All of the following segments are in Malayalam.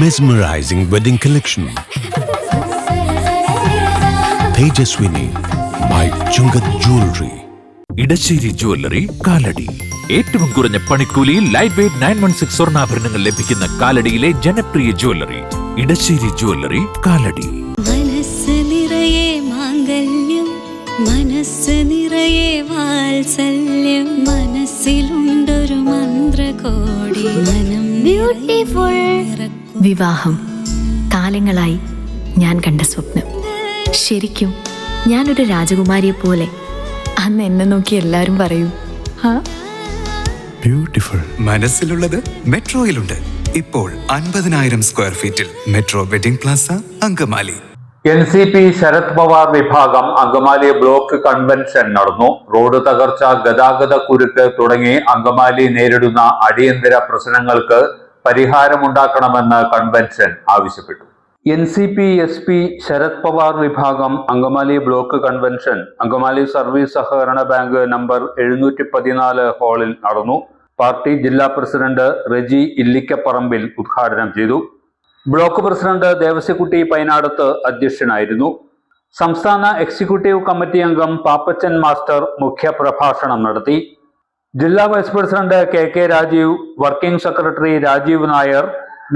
Mesmerizing wedding collection. Tejaswini by Chungat Jewelry. Edassery jewellery Kalady. ഏറ്റവും കുറഞ്ഞ പണിക്കൂലിയിൽ ലൈറ്റ് വെയ്റ്റ് 916 സ്വർണ്ണാഭരണങ്ങൾ ലഭിക്കുന്ന കാലടിയിലെ ജനപ്രിയ ജ്വല്ലറി ഇടശ്ശേരി ജ്വല്ലറി കാലടി. മനസ്സ് നിറയെ മാംഗല്യം, മനസ്സ് നിറയെ വാത്സല്യം, മനസ്സിലുണ്ടൊരു മന്ത്രകോടി, മനം ബ്യൂട്ടിഫുൾ. വിവാഹം കാലങ്ങളായി ഞാൻ കണ്ട സ്വപ്നം. ശരിക്കും ഞാനൊരു രാജകുമാരിയെ പോലെ അന്ന് എന്നെ നോക്കി എല്ലാവരും പറയും ബ്യൂട്ടിഫുൾ. മനസ്സിലുള്ളത് മെട്രോയിലുണ്ട്. ഇപ്പോൾ 50,000 സ്ക്വയർ ഫീറ്റിൽ metro wedding plaza Angamaly. NCP Sharad Pawar വിഭാഗം അങ്കമാലി ബ്ലോക്ക് കൺവെൻഷൻ നടന്നു. റോഡ് തകർച്ച, ഗതാഗത കുരുക്ക് തുടങ്ങി അങ്കമാലി നേരിടുന്ന അടിയന്തര പ്രശ്നങ്ങൾക്ക് പരിഹാരമുണ്ടാക്കണമെന്ന് കൺവെൻഷൻ ആവശ്യപ്പെട്ടു. NCP SP ശരത് പവാർ വിഭാഗം Angamaly block convention Angamaly service സഹകരണ ബാങ്ക് നമ്പർ 714 ഹാളിൽ നടന്നു. പാർട്ടി ജില്ലാ പ്രസിഡന്റ് റെജി ഇല്ലിക്കപ്പറമ്പിൽ ഉദ്ഘാടനം ചെയ്തു. ബ്ലോക്ക് പ്രസിഡന്റ് ദേവസ്യക്കുട്ടി പൈനാടത്ത് അധ്യക്ഷനായിരുന്നു. സംസ്ഥാന എക്സിക്യൂട്ടീവ് കമ്മിറ്റി അംഗം പാപ്പച്ചൻ മാസ്റ്റർ മുഖ്യപ്രഭാഷണം നടത്തി. ജില്ലാ vice president KK Rajeev, working secretary Rajeev Nair,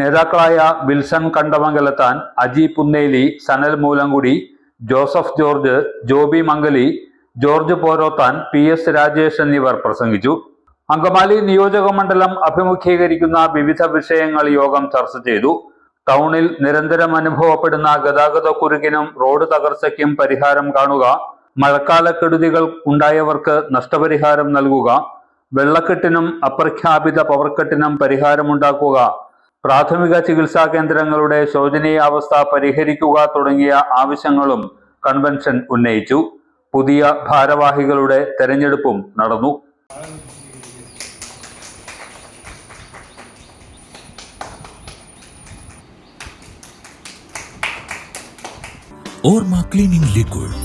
നേതാക്കളായ Wilson Kandamangalathan, Aji Punneli, Sanal Moolamkudi, Joseph George, Joby Mangali, George Porothan, PS Rajesh എന്നിവർ പ്രസംഗിച്ചു. അങ്കമാലി നിയോജക മണ്ഡലം അഭിമുഖീകരിക്കുന്ന വിവിധ വിഷയങ്ങൾ യോഗം ചർച്ച ചെയ്തു. ടൗണിൽ നിരന്തരം അനുഭവപ്പെടുന്ന ഗതാഗത കുരുക്കിനും റോഡ് തകർച്ചയ്ക്കും പരിഹാരം കാണുക, മഴക്കാലക്കെടുതികൾ ഉണ്ടായവർക്ക് നഷ്ടപരിഹാരം നൽകുക, വെള്ളക്കെട്ടിനും അപ്രഖ്യാപിത പവർക്കെട്ടിനും പരിഹാരമുണ്ടാക്കുക, പ്രാഥമിക ചികിത്സാ കേന്ദ്രങ്ങളുടെ ശോചനീയാവസ്ഥ പരിഹരിക്കുക തുടങ്ങിയ ആവശ്യങ്ങളും കൺവെൻഷൻ ഉന്നയിച്ചു. പുതിയ ഭാരവാഹികളുടെ തെരഞ്ഞെടുപ്പും നടന്നു. ഓർമ്മ ക്ലീനിംഗ് ലിക്വിഡ്.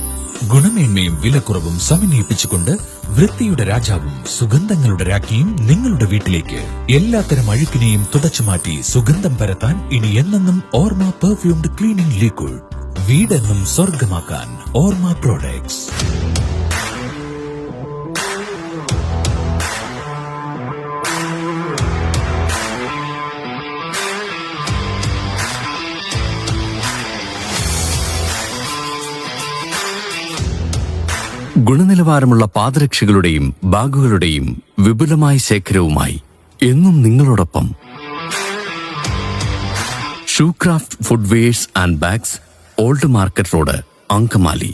ഗുണമേന്മയും വിലക്കുറവും സമന്വയിപ്പിച്ചുകൊണ്ട് വൃത്തിയുടെ രാജാവും സുഗന്ധങ്ങളുടെ രാജ്ഞിയും നിങ്ങളുടെ വീട്ടിലേക്ക്. എല്ലാത്തരം അഴുക്കിനെയും തുടച്ചുമാറ്റി സുഗന്ധം പരത്താൻ ഇനി എന്നെന്നും ഓർമ്മ പെർഫ്യൂംഡ് ക്ലീനിംഗ് ലിക്വിഡ്. വീടെന്നും സ്വർഗമാക്കാൻ ഓർമ്മ പ്രോഡക്ട്സ്. ഗുണനിലവാരമുള്ള പാദരക്ഷകളുടെയും ബാഗുകളുടെയും വിപുലമായ ശേഖരവുമായി എന്നും നിങ്ങളോടൊപ്പം shoecraft footwears and bags, old market road, Angamaly.